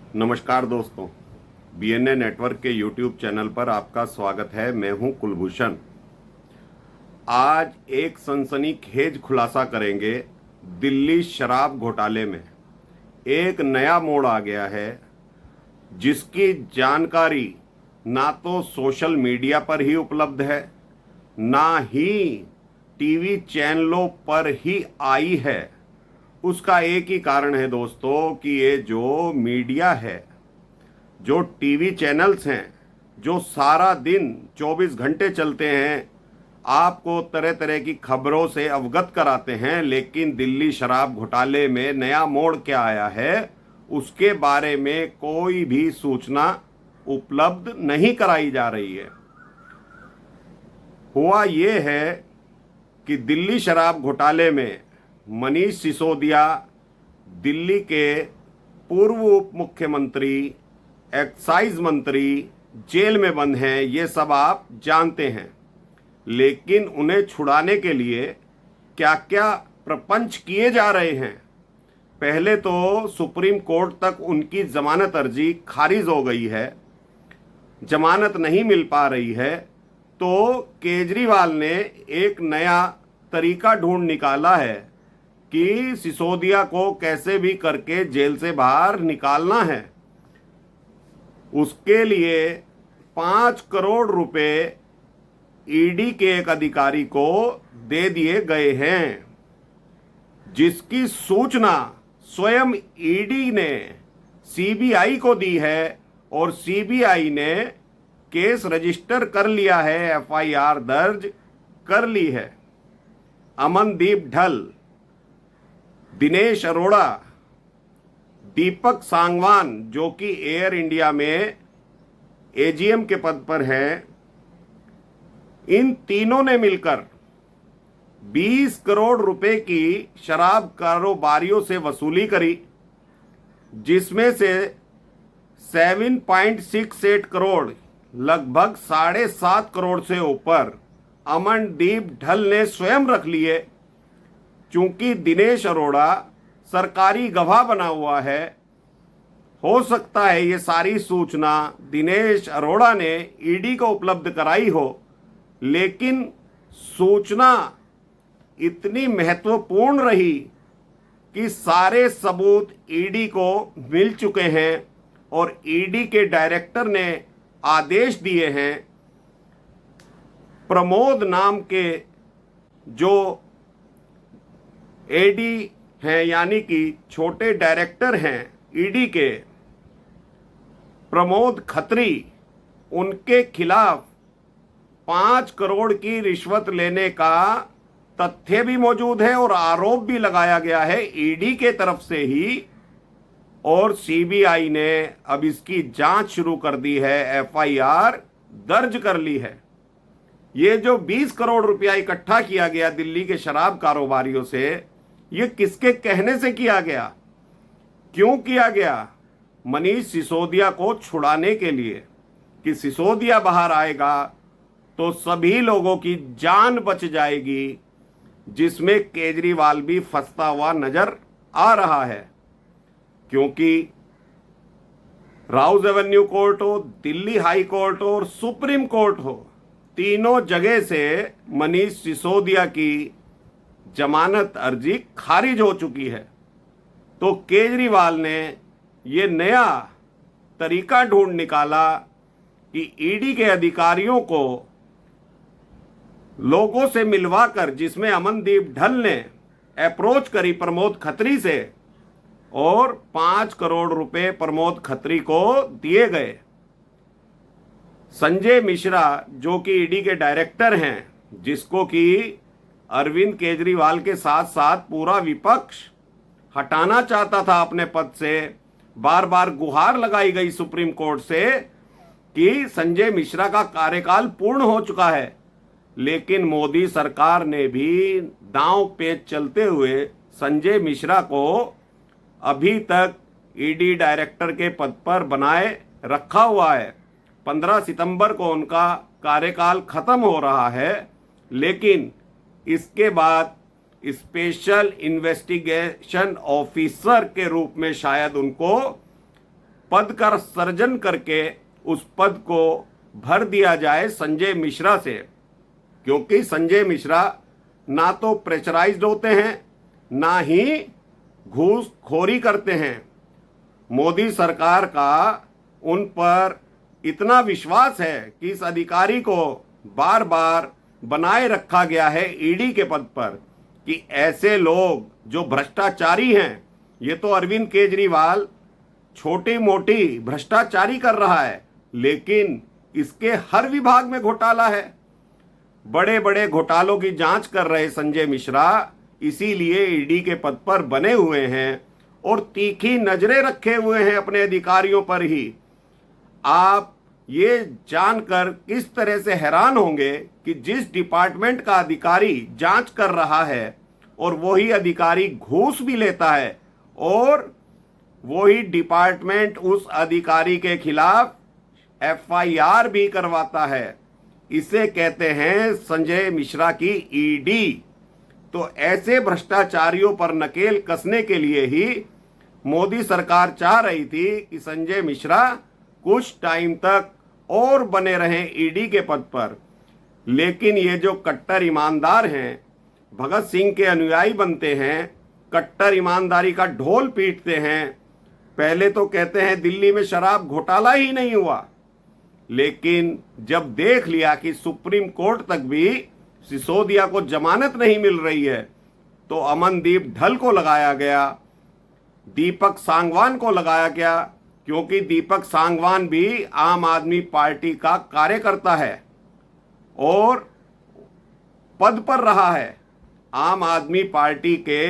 नमस्कार दोस्तों, BNA network के यूट्यूब चैनल पर आपका स्वागत है। मैं हूं कुलभूषण। आज एक सनसनीखेज खुलासा करेंगे। दिल्ली शराब घोटाले में एक नया मोड़ आ गया है, जिसकी जानकारी ना तो सोशल मीडिया पर ही उपलब्ध है, ना ही टीवी चैनलों पर ही आई है। उसका एक ही कारण है दोस्तों कि ये जो मीडिया है, जो टीवी चैनल्स हैं, जो सारा दिन 24 घंटे चलते हैं, आपको तरह तरह की खबरों से अवगत कराते हैं, लेकिन दिल्ली शराब घोटाले में नया मोड़ क्या आया है उसके बारे में कोई भी सूचना उपलब्ध नहीं कराई जा रही है। हुआ ये है कि दिल्ली शराब घोटाले में मनीष सिसोदिया, दिल्ली के पूर्व उप मुख्यमंत्री, एक्साइज मंत्री जेल में बंद हैं। ये सब आप जानते हैं, लेकिन उन्हें छुड़ाने के लिए क्या क्या प्रपंच किए जा रहे हैं। पहले तो सुप्रीम कोर्ट तक उनकी जमानत अर्जी खारिज हो गई है, जमानत नहीं मिल पा रही है, तो केजरीवाल ने एक नया तरीका ढूंढ निकाला है कि सिसोदिया को कैसे भी करके जेल से बाहर निकालना है। उसके लिए 5 करोड़ रुपए ईडी के एक अधिकारी को दे दिए गए हैं, जिसकी सूचना स्वयं ईडी ने सीबीआई को दी है और सीबीआई ने केस रजिस्टर कर लिया है, एफआईआर दर्ज कर ली है। अमनदीप ढल, दिनेश अरोड़ा, दीपक सांगवान जो कि एयर इंडिया में एजीएम के पद पर हैं, इन तीनों ने मिलकर 20 करोड़ रुपए की शराब कारोबारियों से वसूली करी, जिसमें से 7.68 करोड़, लगभग 7.5 करोड़ से ऊपर अमनदीप ढल ने स्वयं रख लिए। चूंकि दिनेश अरोड़ा सरकारी गवाह बना हुआ है, हो सकता है ये सारी सूचना दिनेश अरोड़ा ने ईडी को उपलब्ध कराई हो, लेकिन सूचना इतनी महत्वपूर्ण रही कि सारे सबूत ईडी को मिल चुके हैं और ईडी के डायरेक्टर ने आदेश दिए हैं। प्रमोद नाम के जो एडी हैं, यानी कि छोटे डायरेक्टर हैं ईडी के, प्रमोद खत्री, उनके खिलाफ 5 करोड़ की रिश्वत लेने का तथ्य भी मौजूद है और आरोप भी लगाया गया है ईडी के तरफ से ही, और सीबीआई ने अब इसकी जांच शुरू कर दी है, एफआईआर दर्ज कर ली है। ये जो 20 करोड़ रुपया इकट्ठा किया गया दिल्ली के शराब कारोबारियों से, ये किसके कहने से किया गया, क्यों किया गया? मनीष सिसोदिया को छुड़ाने के लिए कि सिसोदिया बाहर आएगा तो सभी लोगों की जान बच जाएगी, जिसमें केजरीवाल भी फंसता हुआ नजर आ रहा है। क्योंकि राउज एवेन्यू कोर्ट हो, दिल्ली हाई कोर्ट हो और सुप्रीम कोर्ट हो, तीनों जगह से मनीष सिसोदिया की जमानत अर्जी खारिज हो चुकी है। तो केजरीवाल ने ये नया तरीका ढूंढ निकाला कि ईडी के अधिकारियों को लोगों से मिलवाकर, जिसमें अमनदीप ढल ने अप्रोच करी प्रमोद खत्री से, और 5 करोड़ रुपए प्रमोद खत्री को दिए गए। संजय मिश्रा जो कि ईडी के डायरेक्टर हैं, जिसको कि अरविंद केजरीवाल के साथ साथ पूरा विपक्ष हटाना चाहता था अपने पद से, बार बार गुहार लगाई गई सुप्रीम कोर्ट से कि संजय मिश्रा का कार्यकाल पूर्ण हो चुका है, लेकिन मोदी सरकार ने भी दांव पेच चलते हुए संजय मिश्रा को अभी तक ईडी डायरेक्टर के पद पर बनाए रखा हुआ है। 15 सितंबर को उनका कार्यकाल खत्म हो रहा है, लेकिन इसके बाद स्पेशल इन्वेस्टिगेशन ऑफिसर के रूप में शायद उनको पद का सृजन करके उस पद को भर दिया जाए संजय मिश्रा से, क्योंकि संजय मिश्रा ना तो प्रेशराइज्ड होते हैं ना ही घूसखोरी करते हैं। मोदी सरकार का उन पर इतना विश्वास है कि इस अधिकारी को बार बार बनाए रखा गया है ईडी के पद पर, कि ऐसे लोग जो भ्रष्टाचारी हैं, ये तो अरविंद केजरीवाल छोटी मोटी भ्रष्टाचारी कर रहा है, लेकिन इसके हर विभाग में घोटाला है। बड़े बड़े घोटालों की जांच कर रहे संजय मिश्रा इसीलिए ईडी के पद पर बने हुए हैं और तीखी नजरें रखे हुए हैं अपने अधिकारियों पर ही। आप ये जानकर किस तरह से हैरान होंगे कि जिस डिपार्टमेंट का अधिकारी जांच कर रहा है और वही अधिकारी घूस भी लेता है और वही डिपार्टमेंट उस अधिकारी के खिलाफ एफआईआर भी करवाता है। इसे कहते हैं संजय मिश्रा की ईडी। तो ऐसे भ्रष्टाचारियों पर नकेल कसने के लिए ही मोदी सरकार चाह रही थी कि संजय मिश्रा कुछ टाइम तक और बने रहें ईडी के पद पर। लेकिन ये जो कट्टर ईमानदार हैं, भगत सिंह के अनुयायी बनते हैं, कट्टर ईमानदारी का ढोल पीटते हैं, पहले तो कहते हैं दिल्ली में शराब घोटाला ही नहीं हुआ, लेकिन जब देख लिया कि सुप्रीम कोर्ट तक भी सिसोदिया को जमानत नहीं मिल रही है, तो अमनदीप ढल को लगाया गया, दीपक सांगवान को लगाया गया, क्योंकि दीपक सांगवान भी आम आदमी पार्टी का कार्यकर्ता है और पद पर रहा है। आम आदमी पार्टी के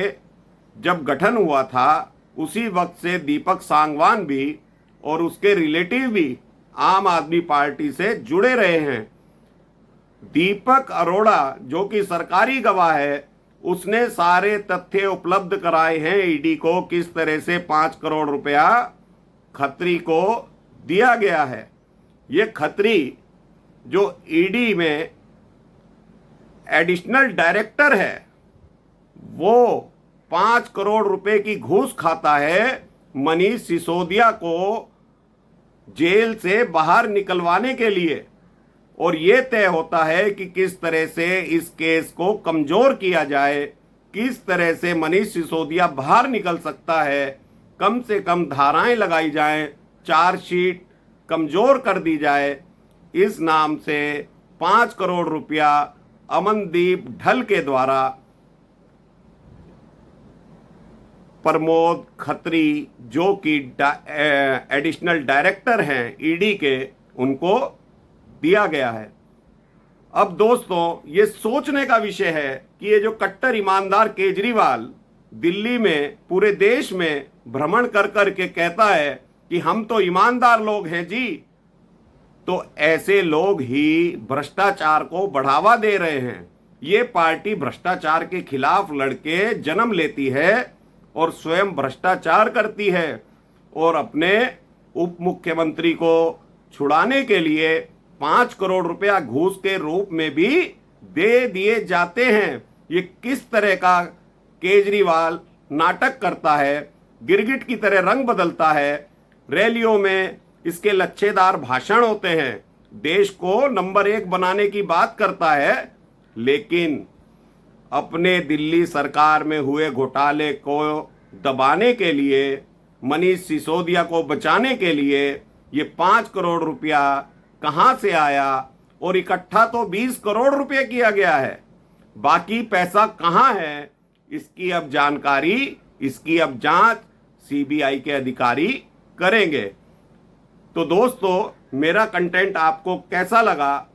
जब गठन हुआ था उसी वक्त से दीपक सांगवान भी और उसके रिलेटिव भी आम आदमी पार्टी से जुड़े रहे हैं। दीपक अरोड़ा जो कि सरकारी गवाह है, उसने सारे तथ्य उपलब्ध कराए हैं ईडी को, किस तरह से 5 करोड़ रुपया खत्री को दिया गया है। ये खत्री जो ईडी में एडिशनल डायरेक्टर है, वो 5 करोड़ रुपए की घूस खाता है मनीष सिसोदिया को जेल से बाहर निकलवाने के लिए। और ये तय होता है कि किस तरह से इस केस को कमजोर किया जाए, किस तरह से मनीष सिसोदिया बाहर निकल सकता है, कम से कम धाराएं लगाई जाएं, चार्जशीट कमजोर कर दी जाए। इस नाम से 5 करोड़ रुपया अमनदीप ढल के द्वारा प्रमोद खत्री जो कि एडिशनल डायरेक्टर हैं ईडी के, उनको दिया गया है। अब दोस्तों, ये सोचने का विषय है कि ये जो कट्टर ईमानदार केजरीवाल दिल्ली में पूरे देश में भ्रमण कर कर के कहता है कि हम तो ईमानदार लोग हैं जी, तो ऐसे लोग ही भ्रष्टाचार को बढ़ावा दे रहे हैं। ये पार्टी भ्रष्टाचार के खिलाफ लड़के जन्म लेती है और स्वयं भ्रष्टाचार करती है और अपने उप मुख्यमंत्री को छुड़ाने के लिए 5 करोड़ रुपया घूस के रूप में भी दे दिए जाते हैं। ये किस तरह का केजरीवाल नाटक करता है, गिरगिट की तरह रंग बदलता है, रैलियों में इसके लच्छेदार भाषण होते हैं, देश को नंबर 1 बनाने की बात करता है, लेकिन अपने दिल्ली सरकार में हुए घोटाले को दबाने के लिए, मनीष सिसोदिया को बचाने के लिए ये 5 करोड़ रुपया कहां से आया, और इकट्ठा तो 20 करोड़ रुपए किया गया है, बाकी पैसा कहां है, इसकी अब जानकारी, इसकी अब जांच सीबीआई के अधिकारी करेंगे। तो दोस्तों, मेरा कंटेंट आपको कैसा लगा,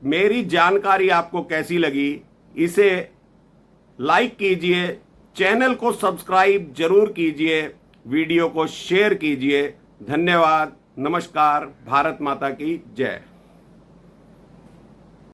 मेरी जानकारी आपको कैसी लगी, इसे लाइक कीजिए, चैनल को सब्सक्राइब जरूर कीजिए, वीडियो को शेयर कीजिए। धन्यवाद, नमस्कार, भारत माता की जय।